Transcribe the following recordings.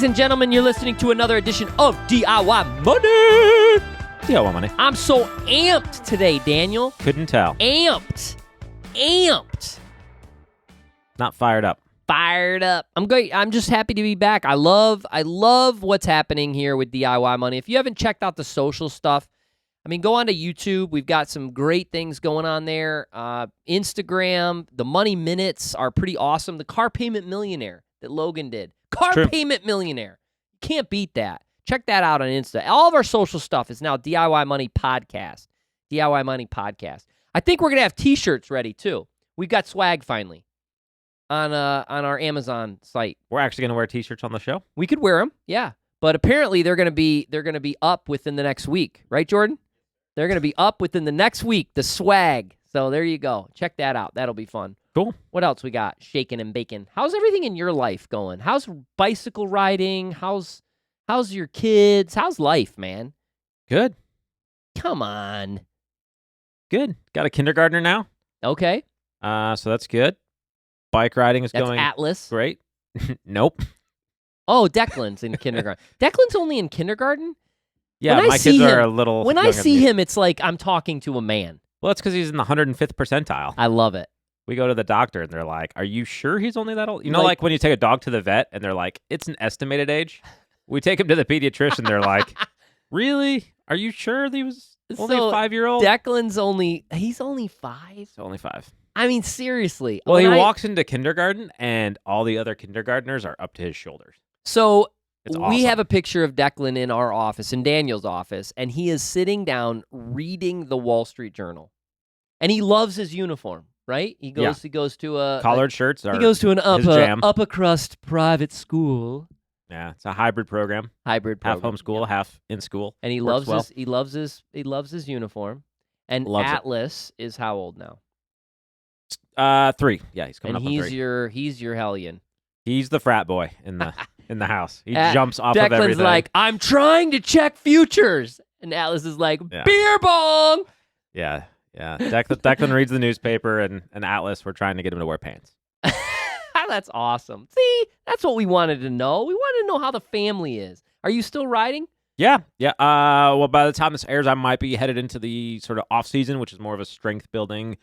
and gentlemen, you're listening to another edition of DIY Money. DIY Money. I'm so amped today, Daniel. Couldn't tell. Amped. Not fired up. Fired up. I'm great. I'm just happy to be back. I love what's happening here with DIY Money. If you haven't checked out the social stuff, I mean, go on to YouTube. We've got some great things going on there. Instagram, the Money Minutes are pretty awesome. The Car Payment Millionaire that Logan did. Payment Millionaire. Can't beat that. Check that out on Insta. All of our social stuff is now DIY Money Podcast. DIY Money Podcast. I think we're going to have T-shirts ready, too. We've got swag finally on our Amazon site. We're actually going to wear T-shirts on the show? We could wear them, yeah. But apparently they're going to be up within the next week. Right, Jordan? They're going to be up within the next week, the swag. So there you go. Check that out. That'll be fun. Cool. What else we got? Shaking and baking. How's everything in your life going? How's bicycle riding? How's your kids? How's life, man? Good. Come on. Good. Got a kindergartner now. Okay. So that's good. Bike riding is going Atlas. Great. Nope. Oh, Declan's in kindergarten. Declan's only in kindergarten? Yeah, my kids are a little When I see him, it's like I'm talking to a man. Well, that's because he's in the 105th percentile. I love it. We go to the doctor, and they're like, are you sure he's only that old? You know, like when you take a dog to the vet, and they're like, it's an estimated age? We take him to the pediatrician, they're like, really? Are you sure that he was only a 5-year-old? Declan's he's only 5? He's only 5. I mean, seriously. Well, he walks into kindergarten, and all the other kindergartners are up to his shoulders. So it's we awesome. have a picture of Declan in our office, in Daniel's office, and he is sitting down reading the Wall Street Journal. And he loves his uniform, right? He goes to a collared shirts. He goes to an upper crust private school. Yeah, it's a hybrid program. Half homeschool, half in school. And he loves his uniform. And Atlas is how old now? 3. Yeah, he's coming up on 3. And he's your hellion. He's the frat boy in the house. He jumps off of everything. Declan's like, I'm trying to check futures. And Atlas is like, beer bong. Yeah. Declan reads the newspaper, and Atlas, we're trying to get him to wear pants. That's awesome. See, that's what we wanted to know. We wanted to know how the family is. Are you still riding? Yeah. Well, by the time this airs, I might be headed into the sort of off season, which is more of a strength building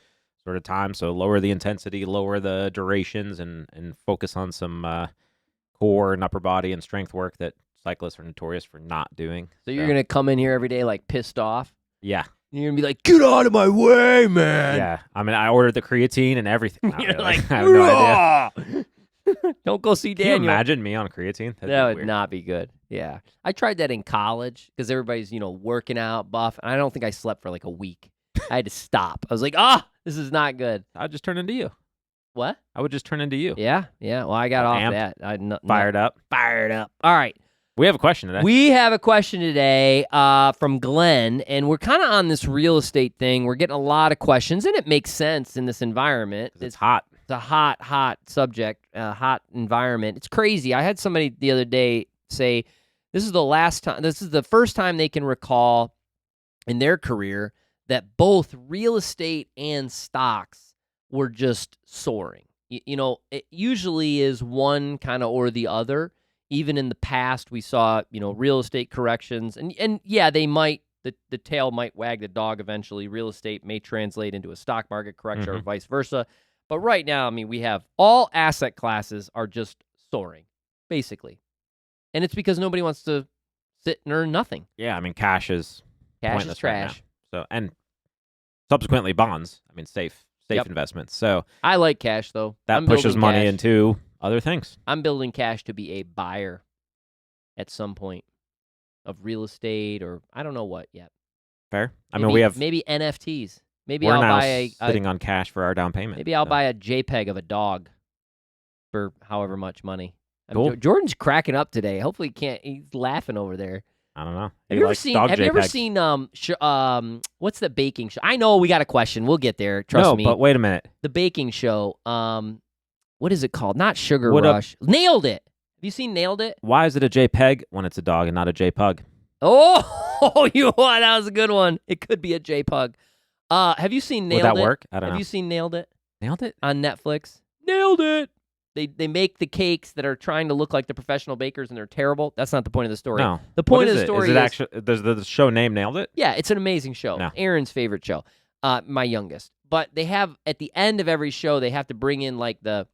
sort of time. So lower the intensity, lower the durations, and focus on some core and upper body and strength work that cyclists are notorious for not doing. So you're going to come in here every day like pissed off? Yeah. You're going to be like, get out of my way, man. Yeah. I mean, I ordered the creatine and everything. You're really. like, I have no idea. Don't go see Daniel. Can you imagine me on creatine? That would not be good. Yeah. I tried that in college because everybody's, working out, buff. And I don't think I slept for like a week. I had to stop. I was like, this is not good. I'd just turn into you. What? I would just turn into you. Yeah. Well, I got off that. Fired up. All right. We have a question today. We have a question today from Glenn, and we're kind of on this real estate thing. We're getting a lot of questions, and it makes sense in this environment. It's hot. It's a hot subject, hot environment. It's crazy. I had somebody the other day say this is the first time they can recall in their career that both real estate and stocks were just soaring. It usually is one kind of or the other. Even in the past, we saw, real estate corrections. And yeah, they might, the tail might wag the dog eventually. Real estate may translate into a stock market correction or vice versa. But right now, I mean, we have all asset classes are just soaring, basically. And it's because nobody wants to sit and earn nothing. Yeah, I mean, cash is pointless trash. Right now. So, and subsequently bonds, I mean, safe investments. So I like cash, though. That pushes money into other things. I'm building cash to be a buyer at some point of real estate or I don't know what yet. Fair. We have maybe NFTs. Maybe I'll buy sitting on cash for our down payment. Maybe I'll buy a JPEG of a dog for however much money. Cool. Jordan's cracking up today. Hopefully he's laughing over there. I don't know. Have you ever seen what's the baking show? I know we got a question. We'll get there. Trust me. No, but wait a minute. The baking show. What is it called? Not Sugar Rush. Nailed It. Have you seen Nailed It? Why is it a JPEG when it's a dog and not a JPUG? Oh, that was a good one. It could be a JPUG. Have you seen Nailed It? Would that work? I don't know. Have you seen Nailed It? Nailed It? On Netflix? Nailed It. they make the cakes that are trying to look like the professional bakers, and they're terrible. That's not the point of the story. No. The What point is of the it? story Is it actually, does the show name nailed it? yeah, it's an amazing show. No. Aaron's favorite show, my youngest. But they have, at the end of every show, they have to bring in like the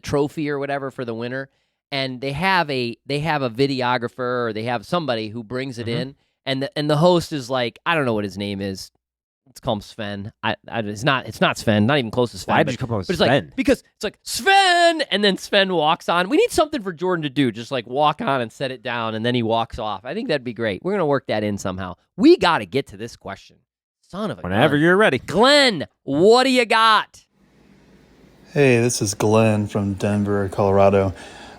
trophy or whatever for the winner, and they have a videographer, or they have somebody who brings it in, and the host is like, I don't know what his name is. Let's call him Sven. It's not Sven. Not even close to Sven. Why did you come up with But Sven? it's like, because it's like Sven, and then Sven walks on. We need something for Jordan to do. Just like walk on and set it down, and then he walks off. I think that'd be great. We're gonna work that in somehow. We got to get to this question. Son of a Whenever gun. you're ready. Glenn, what do you got? Hey, this is Glenn from Denver, Colorado.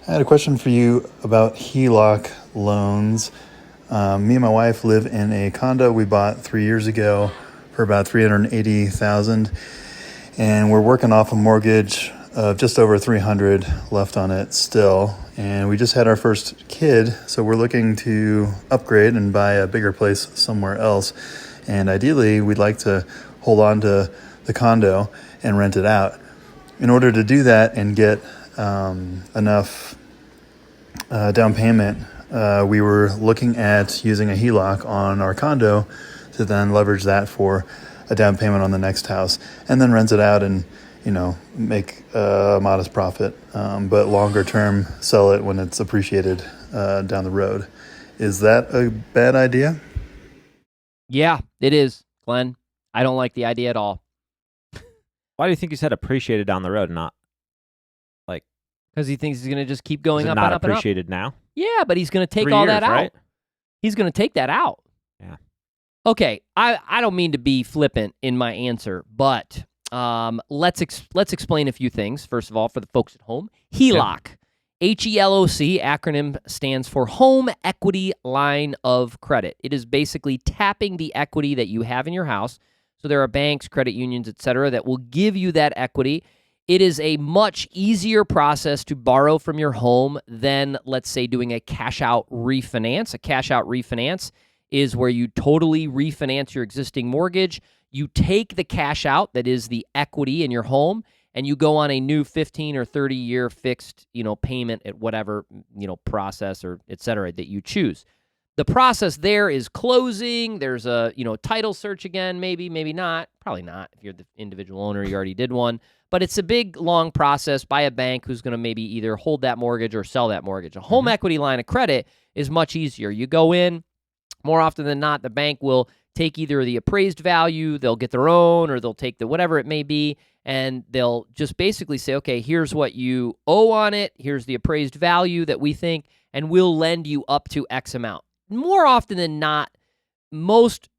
I had a question for you about HELOC loans. Me and my wife live in a condo we bought 3 years ago for about $380,000, and we're working off a mortgage of just over $300 left on it still. And we just had our first kid, so we're looking to upgrade and buy a bigger place somewhere else. And ideally, we'd like to hold on to the condo and rent it out. In order to do that and get enough down payment, we were looking at using a HELOC on our condo to then leverage that for a down payment on the next house, and then rent it out and, make a modest profit, but longer term sell it when it's appreciated down the road. Is that a bad idea? Yeah, it is, Glenn. I don't like the idea at all. Why do you think you said appreciated down the road, not like? Because he thinks he's going to just keep Is going it up not and up and up. appreciated now? Yeah, but he's going to take 3 all years, that out. right? He's going to take that out. Yeah. Okay, I don't mean to be flippant in my answer, but let's explain a few things. First of all, for the folks at home, HELOC, HELOC acronym stands for Home Equity Line of Credit. It is basically tapping the equity that you have in your house. So there are banks, credit unions, etc., that will give you that equity. It is a much easier process to borrow from your home than, let's say, doing a cash-out refinance. A cash-out refinance is where you totally refinance your existing mortgage. You take the cash out, that is the equity in your home, and you go on a new 15 or 30-year fixed, payment at whatever, process or etc. that you choose. The process there is closing. There's a, title search again, maybe not. Probably not. If you're the individual owner, you already did one. But it's a big, long process by a bank who's going to maybe either hold that mortgage or sell that mortgage. A home equity line of credit is much easier. You go in, more often than not, the bank will take either the appraised value, they'll get their own, or they'll take the whatever it may be, and they'll just basically say, okay, here's what you owe on it, here's the appraised value that we think, and we'll lend you up to X amount. More often than not, most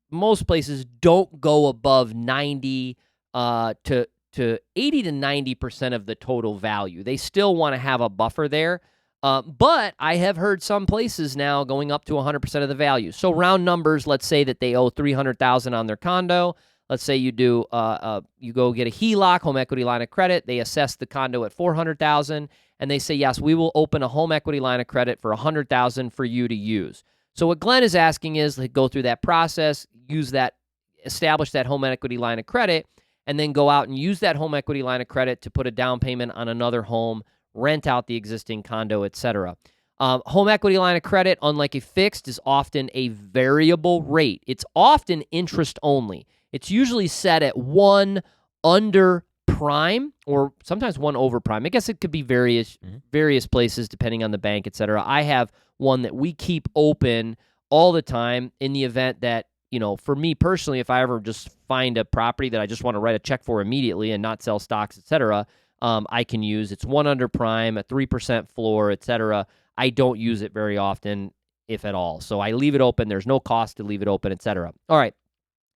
places don't go above 90 to 80 to 90% of the total value. They still want to have a buffer there. But I have heard some places now going up to 100% of the value. So round numbers, let's say that they owe $300,000 on their condo. Let's say you do you go get a HELOC, home equity line of credit. They assess the condo at $400,000, and they say, yes, we will open a home equity line of credit for $100,000 for you to use. So what Glenn is asking is to go through that process, establish that home equity line of credit, and then go out and use that home equity line of credit to put a down payment on another home, rent out the existing condo, etc. Home equity line of credit, unlike a fixed, is often a variable rate. It's often interest only. It's usually set at 1 under prime or sometimes 1 over prime. I guess it could be various places depending on the bank, etc. I have one that we keep open all the time in the event that, for me personally, if I ever just find a property that I just want to write a check for immediately and not sell stocks, etc., I can use. It's 1 under prime, a 3% floor, etc. I don't use it very often, if at all. So I leave it open. There's no cost to leave it open, etc. All right.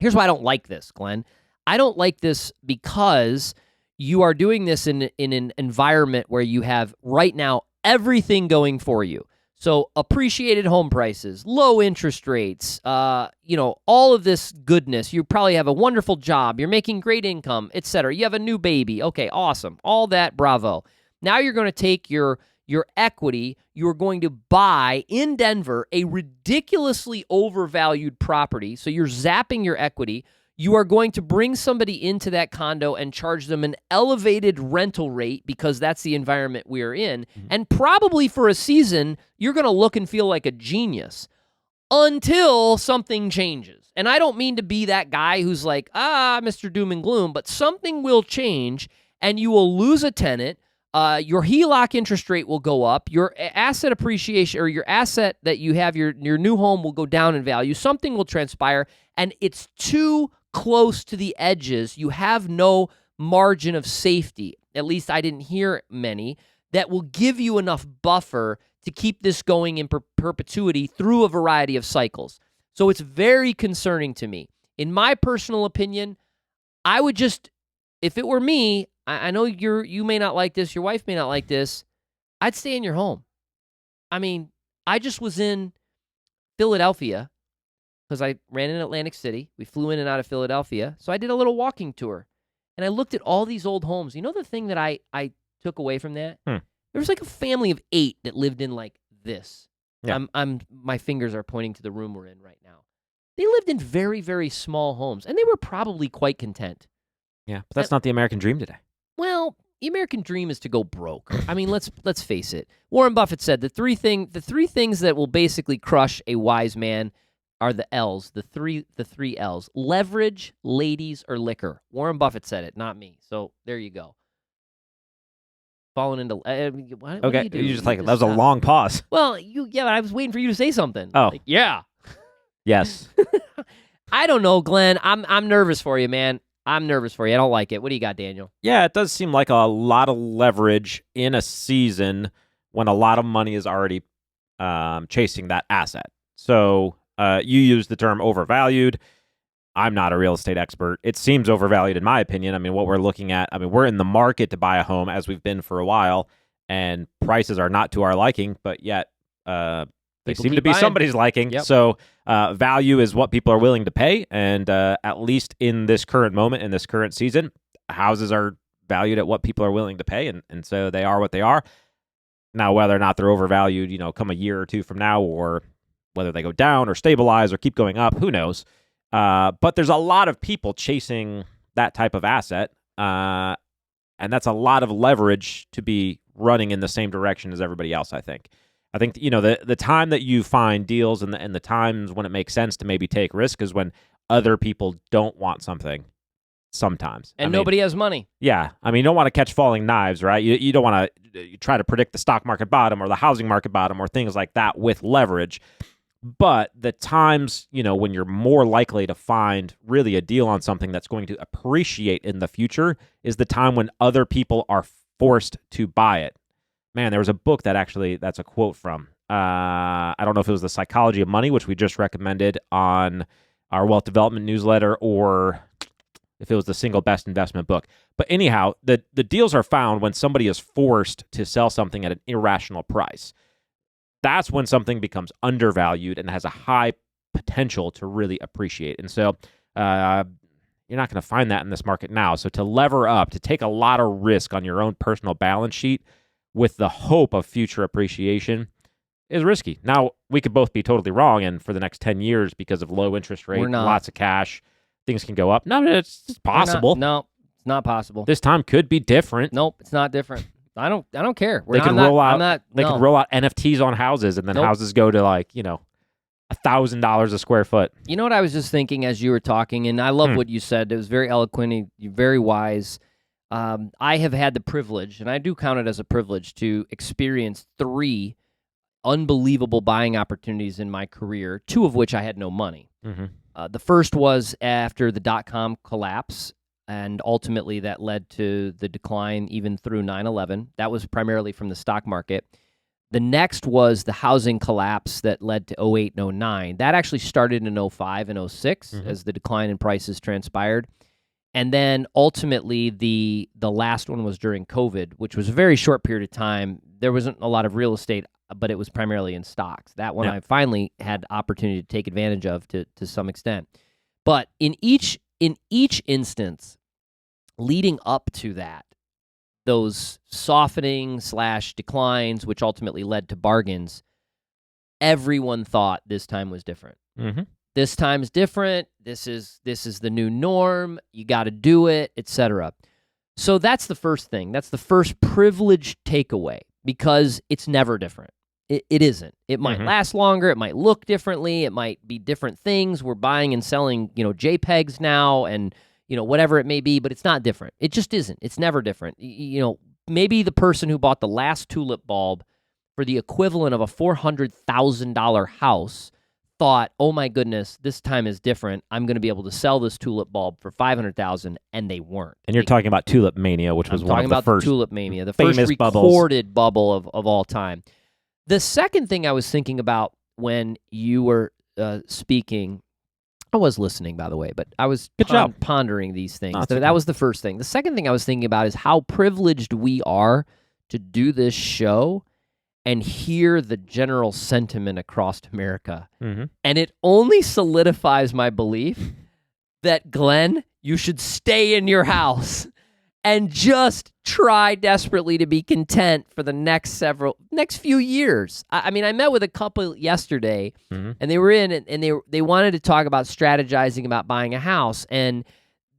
Here's why I don't like this, Glenn. I don't like this because you are doing this in an environment where you have right now everything going for you. So appreciated home prices, low interest rates, all of this goodness. You probably have a wonderful job. You're making great income, etc. You have a new baby. Okay, awesome. All that, bravo. Now you're going to take your equity. You're going to buy in Denver a ridiculously overvalued property. So you're zapping your equity. You are going to bring somebody into that condo and charge them an elevated rental rate because that's the environment we are in. And probably for a season, you're going to look and feel like a genius until something changes. And I don't mean to be that guy who's like, Mr. Doom and Gloom, but something will change and you will lose a tenant. Your HELOC interest rate will go up. Your asset appreciation or your asset that you have, your new home will go down in value. Something will transpire, and it's too close to the edges. You have no margin of safety. At least I didn't hear many that will give you enough buffer to keep this going in perpetuity through a variety of cycles. So it's very concerning to me. In my personal opinion, I would just, if it were me, I know you may not like this, your wife may not like this, I'd stay in your home. I mean, I just was in Philadelphia because I ran in Atlantic City. We flew in and out of Philadelphia. So I did a little walking tour, and I looked at all these old homes. You know the thing that I took away from that? There was like a family of 8 that lived in like this. Yeah. My fingers are pointing to the room we're in right now. They lived in very, very small homes, and they were probably quite content. Yeah, but that's not the American dream today. Well, the American dream is to go broke. I mean, let's face it. Warren Buffett said the three things that will basically crush a wise man are the L's, the three L's: leverage, ladies, or liquor. Warren Buffett said it, not me. So there you go. Falling into what Okay, do you you just like that was a long pause. Well, I was waiting for you to say something. Oh, like, yeah, yes. I don't know, Glenn. I'm nervous for you, man. I'm nervous for you. I don't like it. What do you got, Daniel? Yeah, it does seem like a lot of leverage in a season when a lot of money is already chasing that asset. So you use the term overvalued. I'm not a real estate expert. It seems overvalued in my opinion. I mean, what we're looking at, we're in the market to buy a home as we've been for a while, and prices are not to our liking, but yet they seem to be somebody's liking. Yep. So value is what people are willing to pay. And at least in this current moment, in this current season, houses are valued at what people are willing to pay. And so they are what they are. Now, whether or not they're overvalued, come a year or two from now, or whether they go down or stabilize or keep going up, who knows? But there's a lot of people chasing that type of asset. And that's a lot of leverage to be running in the same direction as everybody else, I think. I think, the time that you find deals and the times when it makes sense to maybe take risk is when other people don't want something sometimes. And nobody has money. Yeah. You don't want to catch falling knives, right? You don't want to try to predict the stock market bottom or the housing market bottom or things like that with leverage. But the times, when you're more likely to find really a deal on something that's going to appreciate in the future is the time when other people are forced to buy it. Man, there was a book that's a quote from. I don't know if it was The Psychology of Money, which we just recommended on our wealth development newsletter, or if it was the single best investment book. But anyhow, the deals are found when somebody is forced to sell something at an irrational price. That's when something becomes undervalued and has a high potential to really appreciate. And so you're not going to find that in this market now. So to lever up, to take a lot of risk on your own personal balance sheet with the hope of future appreciation is risky. Now, we could both be totally wrong, and for the next 10 years, because of low interest rate, lots of cash, things can go up. No, it's possible. No, it's not possible. This time could be different. Nope, it's not different. I don't care. They can roll out NFTs on houses, and then houses go to $1,000 a square foot. You know what I was just thinking as you were talking, and I love what you said. It was very eloquent, very wise. I have had the privilege, and I do count it as a privilege, to experience 3 unbelievable buying opportunities in my career, 2 of which I had no money. Mm-hmm. The first was after the dot-com collapse, and ultimately that led to the decline even through 9/11. That was primarily from the stock market. The next was the housing collapse that led to 08 and 09. That actually started in 05 and 06 as the decline in prices transpired. And then ultimately the last one was during COVID, which was a very short period of time. There wasn't a lot of real estate, but it was primarily in stocks. That one I finally had opportunity to take advantage of to some extent. But in each instance leading up to that, those softening / declines, which ultimately led to bargains, everyone thought this time was different. Mm-hmm. This time's different. This is the new norm. You got to do it, etc. So that's the first thing. That's the first privileged takeaway, because it's never different. It isn't. It might last longer. It might look differently. It might be different things. We're buying and selling, JPEGs now, and whatever it may be, but it's not different. It just isn't. It's never different. Maybe the person who bought the last tulip bulb for the equivalent of a $400,000 house thought, oh my goodness, this time is different. I'm going to be able to sell this tulip bulb for $500,000, and they weren't. And you're talking about Tulip Mania, which was one of the first Tulip Mania, the first recorded bubble of all time. The second thing I was thinking about when you were speaking, I was listening, by the way, but I was pondering these things. That was the first thing. The second thing I was thinking about is how privileged we are to do this show and hear the general sentiment across America. And it only solidifies my belief that, Glenn, you should stay in your house and just try desperately to be content for the next few years. I mean, I met with a couple yesterday, and they were in, and they wanted to talk about strategizing about buying a house, and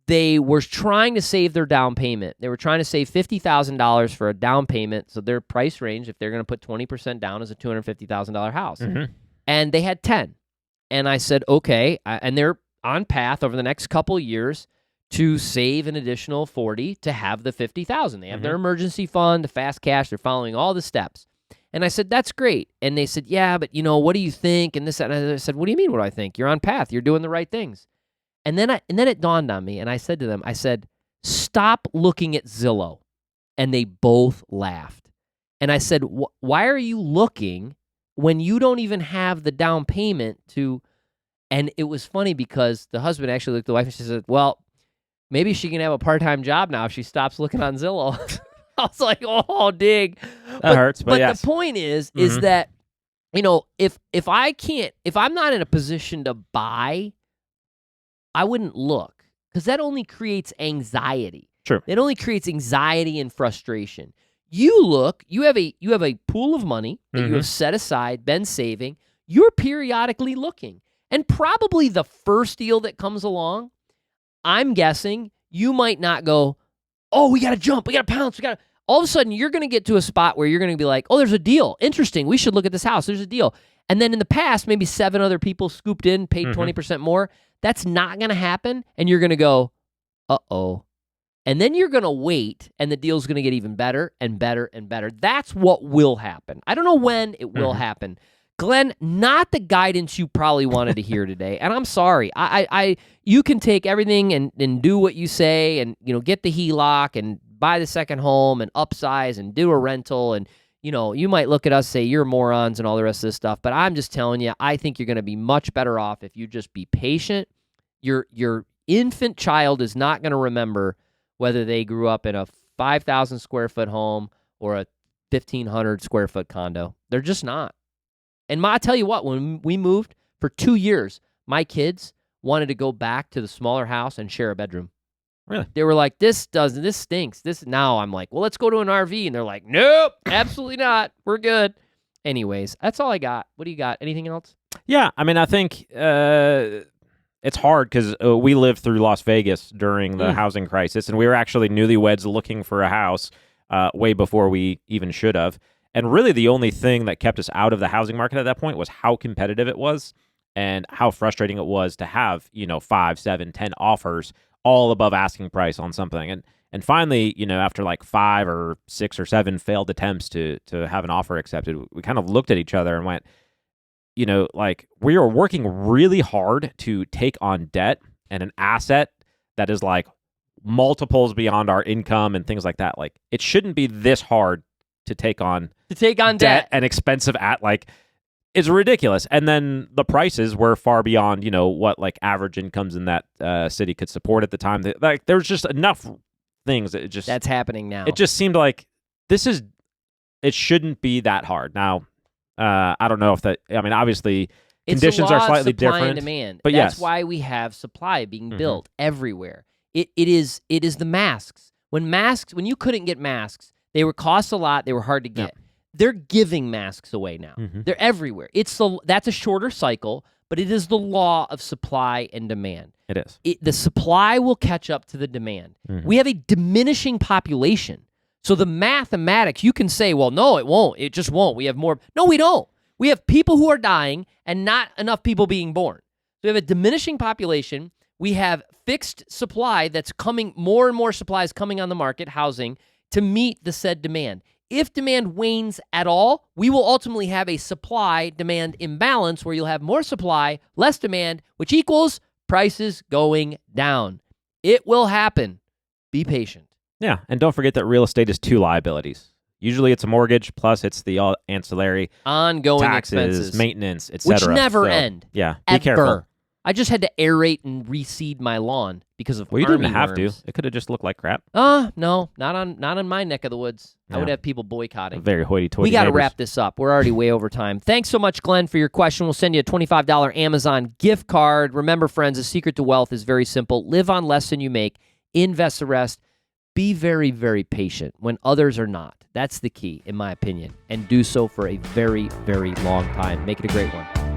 they were trying to save their down payment. They were trying to save $50,000 for a down payment, so their price range, if they're going to put 20% down, is a $250,000 house. And they had 10. And I said, okay, and they're on path over the next couple years to save an additional 40 to have the 50,000. They have their emergency fund, the fast cash. They're following all the steps. And I said, that's great. And they said, yeah, but what do you think? And this, and I said, what do you mean? What do I think? You're on path. You're doing the right things. And then it dawned on me, and I said to them, stop looking at Zillow. And they both laughed. And I said, why are you looking when you don't even have the down payment to? And it was funny because the husband actually looked at the wife and she said, well, maybe she can have a part-time job now if she stops looking on Zillow. I was like, oh, dig. That hurts, but yes. The point is that, if I'm not in a position to buy, I wouldn't look, because that only creates anxiety. Sure. It only creates anxiety and frustration. You look, you have a pool of money that you have set aside, been saving. You're periodically looking. And probably the first deal that comes along, I'm guessing you might not go, oh, we got to jump, we got to pounce, all of a sudden you're going to get to a spot where you're going to be like, oh, there's a deal. Interesting. We should look at this house. There's a deal. And then in the past, maybe 7 other people scooped in, paid 20% more. That's not going to happen. And you're going to go, uh-oh. And then you're going to wait, and the deal's going to get even better and better and better. That's what will happen. I don't know when it will happen. Glenn, not the guidance you probably wanted to hear today. And I'm sorry. You can take everything and do what you say and, get the HELOC and buy the second home and upsize and do a rental. And, you might look at us and say you're morons and all the rest of this stuff. But I'm just telling you, I think you're going to be much better off if you just be patient. Your infant child is not going to remember whether they grew up in a 5,000 square foot home or a 1,500 square foot condo. They're just not. And I tell you what, when we moved for 2 years, my kids wanted to go back to the smaller house and share a bedroom. Really? They were like, this stinks. Now I'm like, well, let's go to an RV. And they're like, nope, absolutely not. We're good. Anyways, that's all I got. What do you got? Anything else? Yeah, I mean, I think it's hard because we lived through Las Vegas during the housing crisis, and we were actually newlyweds looking for a house way before we even should have. And really the only thing that kept us out of the housing market at that point was how competitive it was and how frustrating it was to have, 5, 7, 10 offers all above asking price on something. And finally, after like 5 or 6 or 7 failed attempts to have an offer accepted, we kind of looked at each other and went, we are working really hard to take on debt and an asset that is like multiples beyond our income and things like that. Like, it shouldn't be this hard to take on debt and expensive it's ridiculous. And then the prices were far beyond, what like average incomes in that city could support at the time. There was just enough things that's happening now. It just seemed like it shouldn't be that hard. Now, I don't know if obviously conditions are slightly different. Supply and demand. But that's why we have supply being built everywhere. It is the masks. When you couldn't get masks, they were cost a lot. They were hard to get. They're giving masks away now. They're everywhere. That's a shorter cycle, but it is the law of supply and demand. It is. The supply will catch up to the demand. Mhm. We have a diminishing population. So the mathematics, you can say, well, no, it won't. It just won't. We have more. No, we don't. We have people who are dying and not enough people being born. We have a diminishing population. We have fixed supply that's coming, more and more supplies coming on the market, housing, to meet the said demand. If demand wanes at all, we will ultimately have a supply-demand imbalance where you'll have more supply, less demand, which equals prices going down. It will happen. Be patient. Yeah, and don't forget that real estate is two liabilities. Usually it's a mortgage, plus it's the all ancillary Ongoing taxes, expenses, maintenance, etc. which never end. Yeah, ever. be careful. I just had to aerate and reseed my lawn because of Well, you didn't have armyworms. to. It could have just looked like crap. No, not on my neck of the woods. I would No. have people boycotting. Very hoity-toity We got to neighbors. wrap this up. We're already way over time. Thanks so much, Glenn, for your question. We'll send you a $25 Amazon gift card. Remember, friends, the secret to wealth is very simple. Live on less than you make. Invest the rest. Be very, very patient when others are not. That's the key, in my opinion. And do so for a very, very long time. Make it a great one.